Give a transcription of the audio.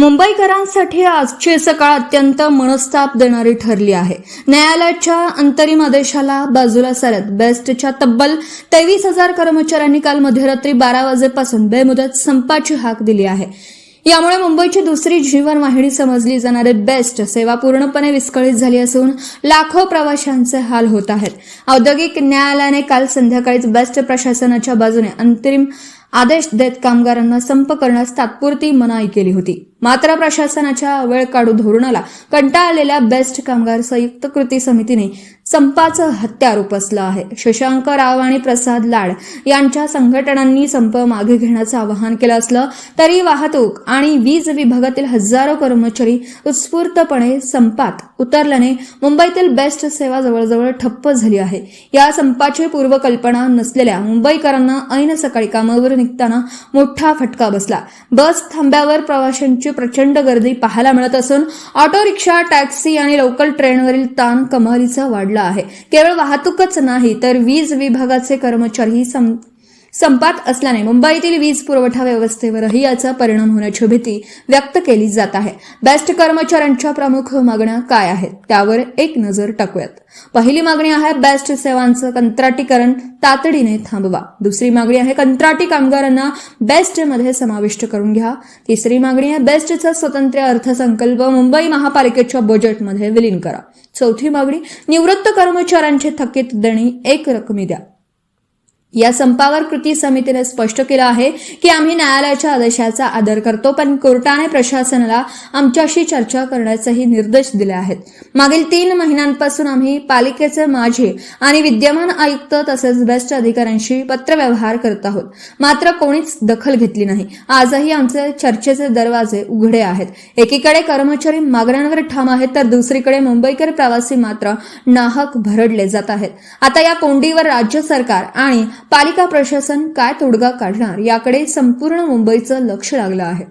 मुंबईकरांसाठी आजची सकाळ अत्यंत मनस्ताप देणारी ठरली आहे। न्यायालयाच्या अंतरिम आदेशाला बाजूला सारत बेस्टच्या तब्बल 23,000 कर्मचाऱ्यांनी काल मध्यरात्री 12 वाजेपासून बेमुदत संपाची हाक दिली आहे। यामुळे मुंबईची दुसरी जीवनवाहिनी समजली जाणारी बेस्ट सेवा पूर्णपणे विस्कळीत झाली असून लाखो प्रवाशांचे हाल होत आहेत। औद्योगिक न्यायालयाने काल संध्याकाळीच बेस्ट प्रशासनाच्या बाजूने अंतरिम आदेश देत कामगारांना संप करण्यास तात्पुरती मनाई केली होती। मात्र प्रशासनाच्या वेळ काढू धोरणाला कंटाळलेल्या बेस्ट कामगार संयुक्त कृती समितीने संपाचं हत्यार उपसलं आहे। शशांक राव आणि प्रसाद लाड यांच्या संघटनांनी संप मागे घेण्याचं आवाहन केलं असलं तरी वाहतूक आणि वीज विभागातील हजारो कर्मचारी उत्स्फूर्तपणे संपात उतरल्याने मुंबईतील बेस्ट सेवा जवळजवळ ठप्प झाली आहे। या संपाची पूर्वकल्पना नसलेल्या मुंबईकरांना ऐन सकाळी कामावर निघताना मोठा फटका बसला। बस थांब्यावर प्रवाशांची प्रचंड गर्दी पाहायला मिळत असून ऑटो रिक्षा, टॅक्सी आणि लोकल ट्रेनवरील ताण कमालीचा वाढला आहे। केवळ वाहतूकच नाही तर वीज विभागाचे कर्मचारी संपात असल्याने मुंबईतील वीज पुरवठा व्यवस्थेवरही याचा परिणाम होण्याची भीती व्यक्त केली जात आहे। बेस्ट कर्मचाऱ्यांच्या प्रमुख मागण्या काय आहेत त्यावर एक नजर टाकूयात। पहिली मागणी आहे बेस्ट सेवांचं कंत्राटीकरण तातडीने थांबवा। दुसरी मागणी आहे कंत्राटी कामगारांना बेस्ट मध्ये समाविष्ट करून घ्या। तिसरी मागणी आहे बेस्टचा स्वतंत्र अर्थसंकल्प मुंबई महापालिकेच्या बजेटमध्ये विलीन करा। चौथी मागणी निवृत्त कर्मचाऱ्यांची थकीत देणी एक रकमी द्या। या संपावर कृती समितीने स्पष्ट केलं आहे की आम्ही न्यायालयाच्या आदेशाचा आदर करतो, पण कोर्टाने प्रशासनाला आमच्याशी चर्चा करण्याचेही निर्देश दिले आहेत। मागील 3 महिन्यांपासून आम्ही पालिकेचे माजी आणि विद्यमान आयुक्त तसेच बेस्ट अधिकाऱ्यांशी पत्रव्यवहार करत आहोत, मात्र कोणीच दखल घेतली नाही। आजही आमचे चर्चेचे दरवाजे उघडे आहेत। एकीकडे कर्मचारी मागण्यांवर ठाम आहेत तर दुसरीकडे मुंबईकर प्रवासी मात्र नाहक भरडले जात आहेत। आता या कोंडीवर राज्य सरकार आणि पालिका प्रशासन काय तोडगा काढणार याकडे संपूर्ण मुंबईचं लक्ष लागलं आहे।